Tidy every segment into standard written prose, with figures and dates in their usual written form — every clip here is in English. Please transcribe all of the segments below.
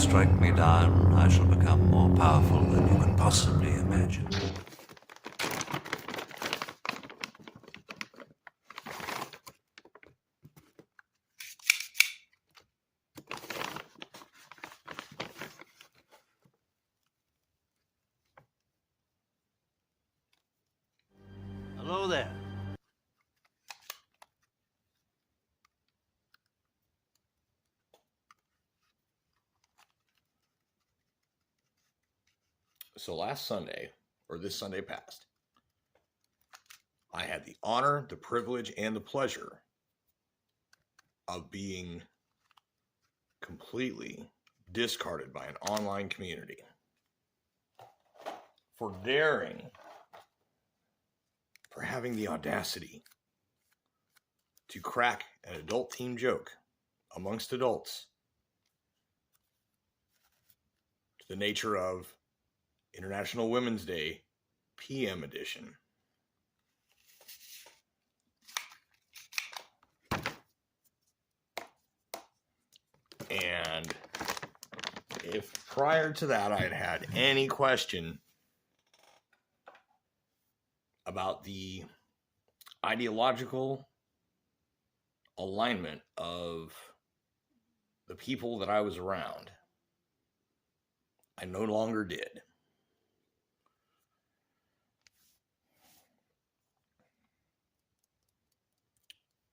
strike me down, I shall become more powerful than you can possibly imagine. Hello there. So last Sunday, or this Sunday past, I had the honor, the privilege, and the pleasure of being completely discarded by an online community for having the audacity to crack an adult team joke amongst adults to the nature of International Women's Day PM edition. And if prior to that I had any question about the ideological alignment of the people that I was around, I no longer did.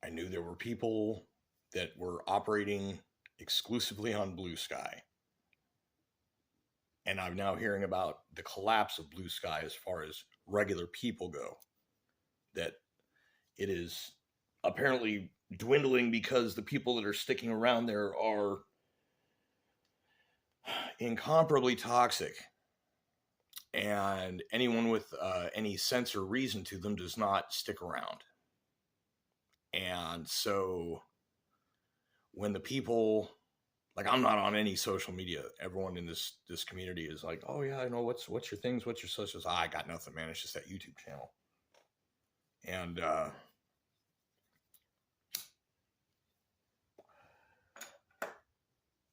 I knew there were people that were operating exclusively on Blue Sky. And I'm now hearing about the collapse of Blue Sky as far as regular people go. That it is apparently dwindling because the people that are sticking around there are incomparably toxic. And anyone with any sense or reason to them does not stick around. And so when the people, like, I'm not on any social media. Everyone in this community is like, oh yeah, I know what's your things, what's your socials. I got nothing, man. It's just that YouTube channel. And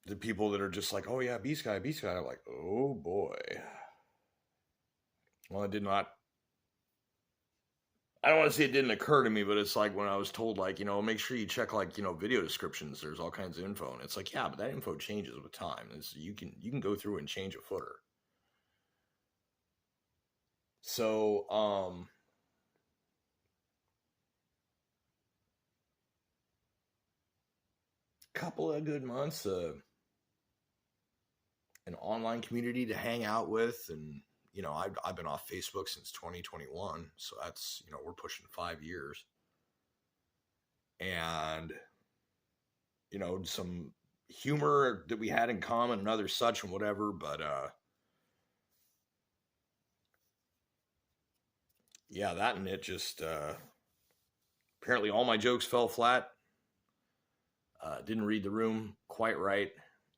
the people that are just like, oh yeah, B Sky, I'm like, oh boy. Well, I don't want to say it didn't occur to me, but it's like when I was told, like, make sure you check, like, video descriptions. There's all kinds of info. And it's like, yeah, but that info changes with time. You can go through and change a footer. So, couple of good months, an online community to hang out with. And, I've been off Facebook since 2021. So that's, we're pushing 5 years. And, some humor that we had in common and other such and whatever. But, yeah, that and it just, apparently all my jokes fell flat. Didn't read the room quite right.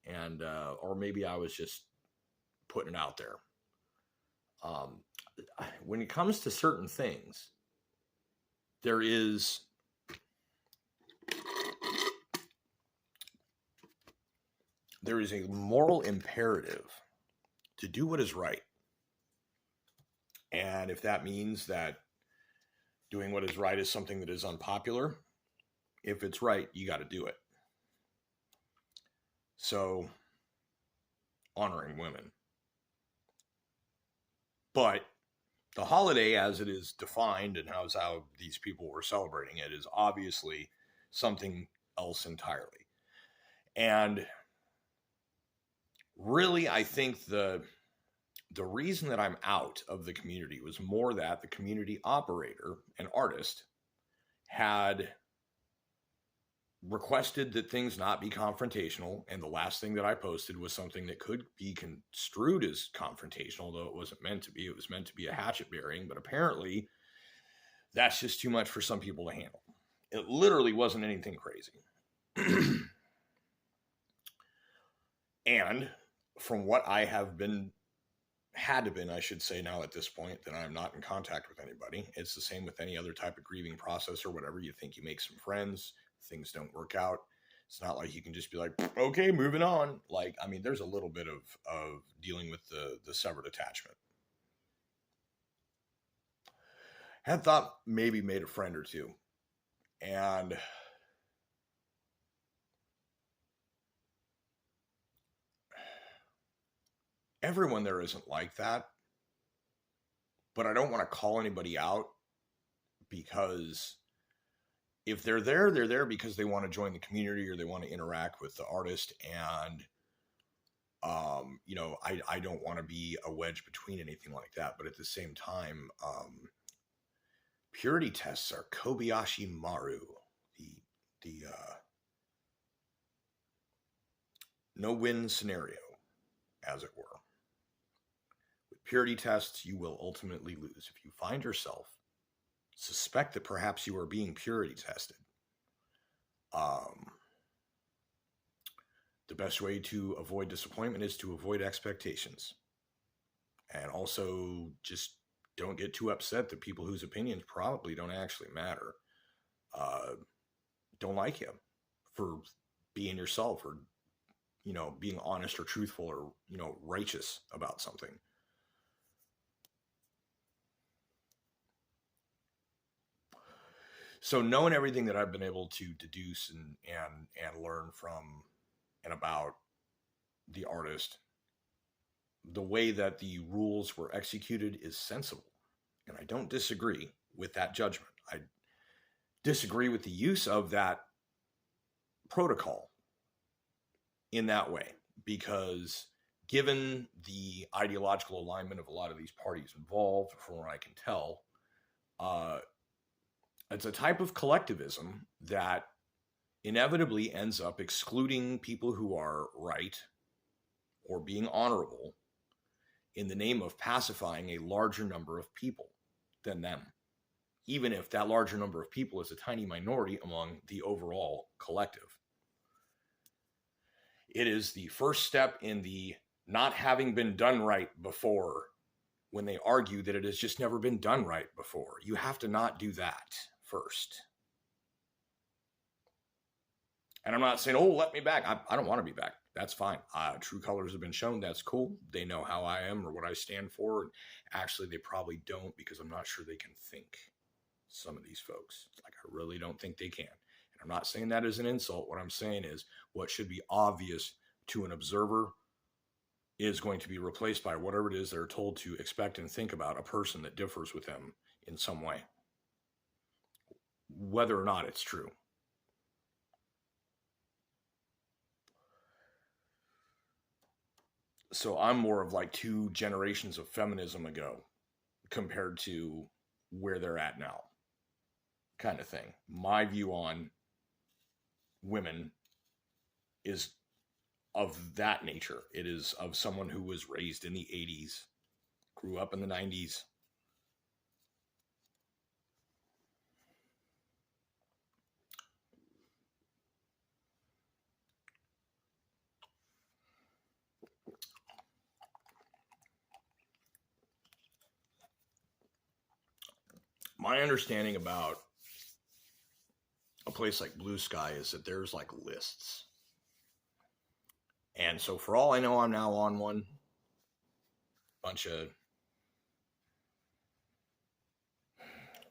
And, or maybe I was just putting it out there. When it comes to certain things, there is a moral imperative to do what is right. And if that means that doing what is right is something that is unpopular, if it's right, you got to do it. So, honoring women. But the holiday, as it is defined and how these people were celebrating it, is obviously something else entirely. And really, I think the reason that I'm out of the community was more that the community operator, an artist, had requested that things not be confrontational. And the last thing that I posted was something that could be construed as confrontational, although it wasn't meant to be. It was meant to be a hatchet bearing, but apparently that's just too much for some people to handle. It literally wasn't anything crazy. And from what I have been, I should say now at this point, that I'm not in contact with anybody. It's the same with any other type of grieving process or whatever. You think you make some friends, things don't work out. It's not like you can just be like, okay, moving on. Like, I mean, there's a little bit of dealing with the severed attachment. Had thought maybe made a friend or two. And everyone there isn't like that. But I don't want to call anybody out, because if they're there because they want to join the community or they want to interact with the artist. And I don't want to be a wedge between anything like that. But at the same time, purity tests are Kobayashi Maru, the no-win scenario, as it were. With purity tests, you will ultimately lose. If you find yourself suspect that perhaps you are being purity tested, the best way to avoid disappointment is to avoid expectations. And also just don't get too upset that people whose opinions probably don't actually matter don't like you for being yourself, or being honest or truthful, or righteous about something. So knowing everything that I've been able to deduce and learn from and about the artist, the way that the rules were executed is sensible. And I don't disagree with that judgment. I disagree with the use of that protocol in that way, because given the ideological alignment of a lot of these parties involved, from what I can tell, it's a type of collectivism that inevitably ends up excluding people who are right or being honorable in the name of pacifying a larger number of people than them, even if that larger number of people is a tiny minority among the overall collective. It is the first step in the not having been done right before, when they argue that it has just never been done right before. You have to not do that first. And I'm not saying, oh, let me back. I don't want to be back. That's fine. True colors have been shown. That's cool. They know how I am or what I stand for. And actually, they probably don't, because I'm not sure they can think. Some of these folks, like, I really don't think they can. And I'm not saying that as an insult. What I'm saying is what should be obvious to an observer is going to be replaced by whatever it is they're told to expect and think about a person that differs with them in some way, whether or not it's true. So I'm more of like 2 generations of feminism ago compared to where they're at now, kind of thing. My view on women is of that nature. It is of someone who was raised in the 80s, grew up in the 90s. My understanding about a place like Blue Sky is that there's like lists. And so for all I know, I'm now on one. Bunch of,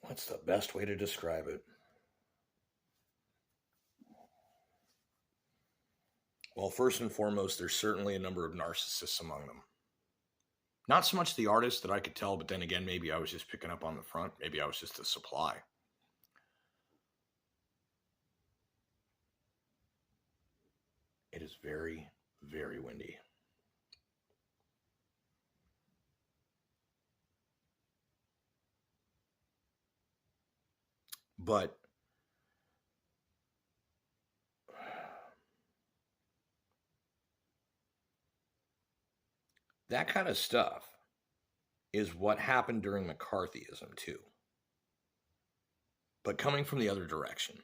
what's the best way to describe it? Well, first and foremost, there's certainly a number of narcissists among them. Not so much the artist that I could tell, but then again, maybe I was just picking up on the front. Maybe I was just the supply. It is very, very windy. But that kind of stuff is what happened during McCarthyism too, but coming from the other direction.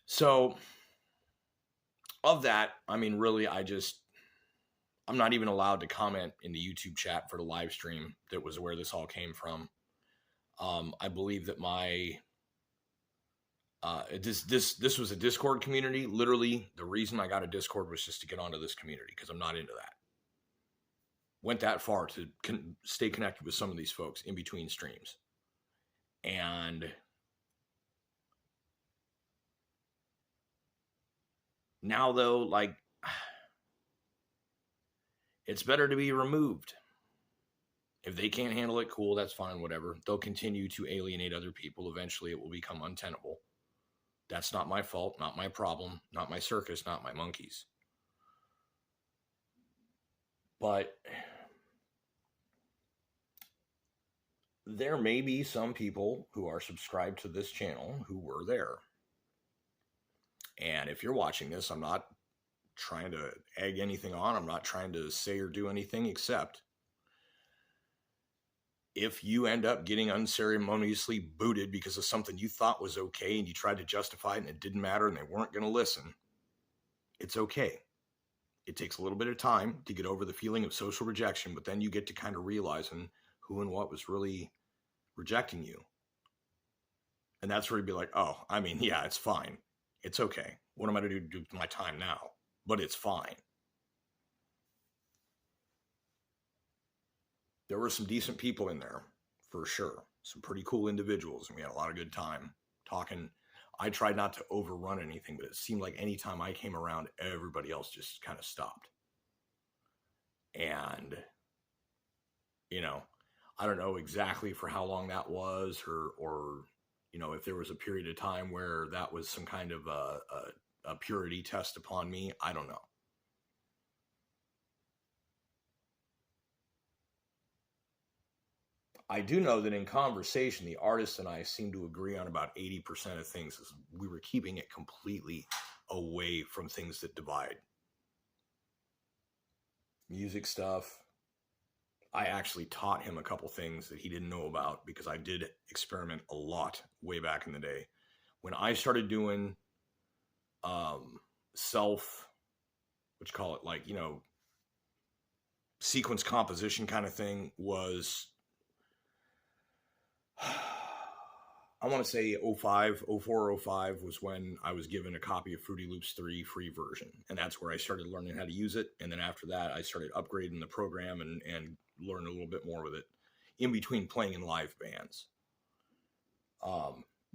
So of that, I mean, really, I just I'm not even allowed to comment in the YouTube chat for the live stream. That was where this all came from. I believe that my this was a Discord community. Literally, the reason I got a Discord was just to get onto this community because I'm not into that. Went that far to stay connected with some of these folks in between streams. And now, though, like, it's better to be removed. If they can't handle it, cool, that's fine, whatever. They'll continue to alienate other people. Eventually, it will become untenable. That's not my fault, not my problem, not my circus, not my monkeys. But there may be some people who are subscribed to this channel who were there. And if you're watching this, I'm not trying to egg anything on. I'm not trying to say or do anything, except if you end up getting unceremoniously booted because of something you thought was okay and you tried to justify it and it didn't matter and they weren't going to listen, it's okay. It takes a little bit of time to get over the feeling of social rejection, but then you get to kind of realizing who and what was really rejecting you. And that's where you'd be like, oh, I mean, yeah, it's fine. It's okay. What am I going to do with my time now? But it's fine. There were some decent people in there, for sure. Some pretty cool individuals, and we had a lot of good time talking. I tried not to overrun anything, but it seemed like anytime I came around, everybody else just kind of stopped. And, you know, I don't know exactly for how long that was, or you know, if there was a period of time where that was some kind of a purity test upon me. I don't know. I do know that in conversation, the artist and I seem to agree on about 80% of things. As we were keeping it completely away from things that divide. Music stuff. I actually taught him a couple things that he didn't know about because I did experiment a lot way back in the day. When I started doing what you call it, like, you know, sequence composition kind of thing, was I want to say 05, 04, 05 was when I was given a copy of Fruity Loops 3 free version. And that's where I started learning how to use it. And then after that, I started upgrading the program and learned a little bit more with it in between playing in live bands.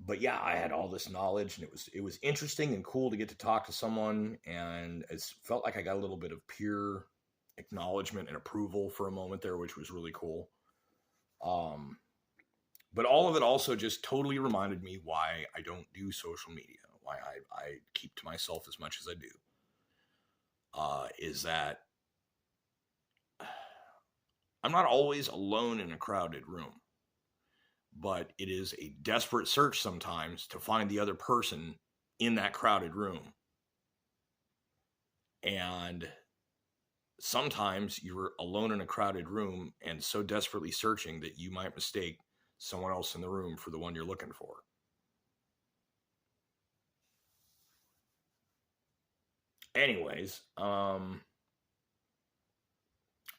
But yeah, I had all this knowledge, and it was interesting and cool to get to talk to someone. And it felt like I got a little bit of peer acknowledgement and approval for a moment there, which was really cool. But all of it also just totally reminded me why I don't do social media, why I keep to myself as much as I do. Is that I'm not always alone in a crowded room, but it is a desperate search sometimes to find the other person in that crowded room. And sometimes you're alone in a crowded room and so desperately searching that you might mistake someone else in the room for the one you're looking for. Anyways,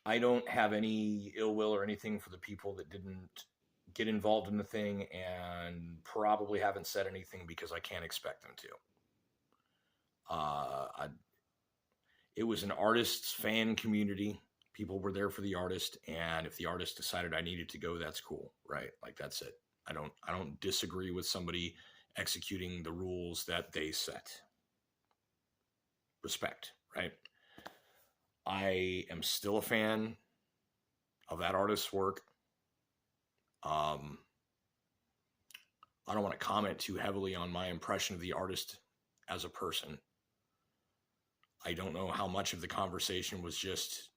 I don't have any ill will or anything for the people that didn't get involved in the thing, and probably haven't said anything because I can't expect them to. It was an artist's fan community. People were there for the artist, and if the artist decided I needed to go, that's cool, right? Like, that's it. I don't disagree with somebody executing the rules that they set. Respect, right? I am still a fan of that artist's work. I don't want to comment too heavily on my impression of the artist as a person. I don't know how much of the conversation was just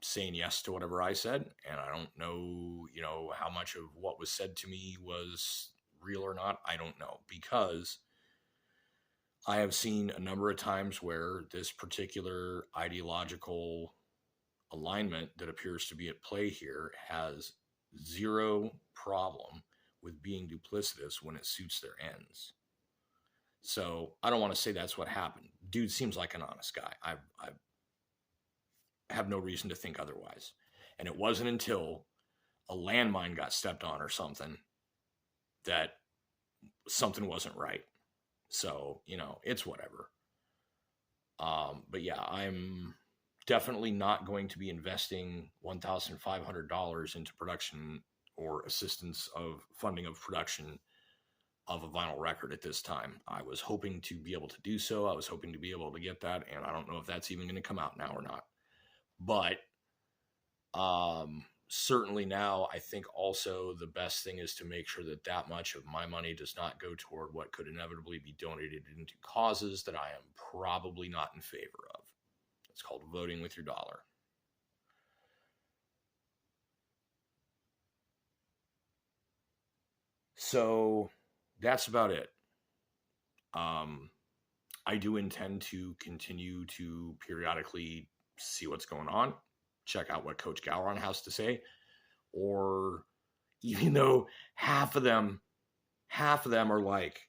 saying yes to whatever I said, and I don't know, you know, how much of what was said to me was real or not. I don't know, because I have seen a number of times where this particular ideological alignment that appears to be at play here has zero problem with being duplicitous when it suits their ends. So I don't want to say that's what happened. Dude seems like an honest guy. have no reason to think otherwise. And it wasn't until a landmine got stepped on or something that something wasn't right. So, it's whatever. But yeah, I'm definitely not going to be investing $1,500 into production or assistance of funding of production of a vinyl record at this time. I was hoping to be able to do so. I was hoping to be able to get that, and I don't know if that's even going to come out now or not. But certainly now, I think also the best thing is to make sure that that much of my money does not go toward what could inevitably be donated into causes that I am probably not in favor of. It's called voting with your dollar. So that's about it. I do intend to continue to periodically see what's going on, check out what Coach Gowron has to say, or even though half of them are like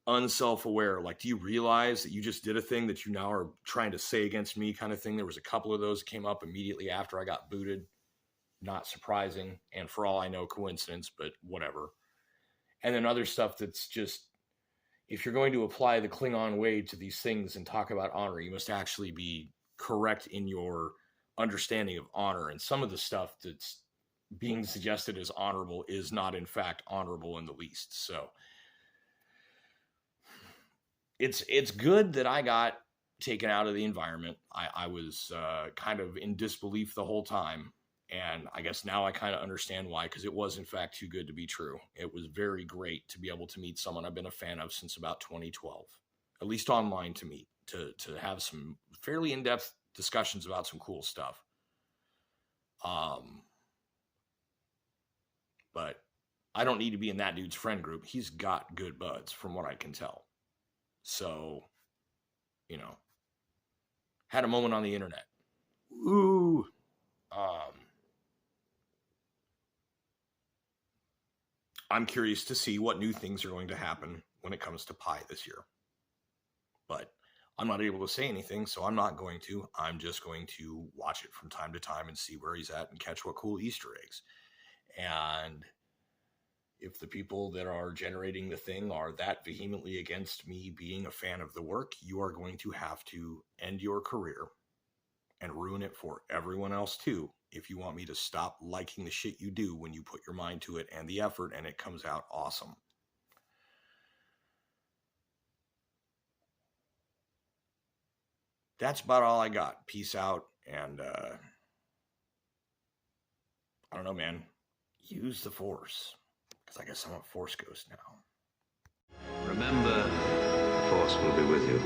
unself-aware, like, do you realize that you just did a thing that you now are trying to say against me kind of thing? There was a couple of those that came up immediately after I got booted. Not surprising, and for all I know, coincidence, but whatever. And then other stuff that's just, if you're going to apply the Klingon way to these things and talk about honor, you must actually be correct in your understanding of honor. And some of the stuff that's being suggested as honorable is not, in fact, honorable in the least. So it's good that I got taken out of the environment. I was kind of in disbelief the whole time. And I guess now I kind of understand why, because it was, in fact, too good to be true. It was very great to be able to meet someone I've been a fan of since about 2012, at least online to meet, to have some fairly in-depth discussions about some cool stuff. But I don't need to be in that dude's friend group. He's got good buds from what I can tell. So, had a moment on the internet. Ooh. I'm curious to see what new things are going to happen when it comes to Pi this year. But I'm not able to say anything, so I'm not going to. I'm just going to watch it from time to time and see where he's at and catch what cool Easter eggs. And if the people that are generating the thing are that vehemently against me being a fan of the work, you are going to have to end your career and ruin it for everyone else too, if you want me to stop liking the shit you do when you put your mind to it and the effort and it comes out awesome. That's about all I got. Peace out. And I don't know, man. Use the Force. Because I guess I'm a Force ghost now. Remember, the Force will be with you.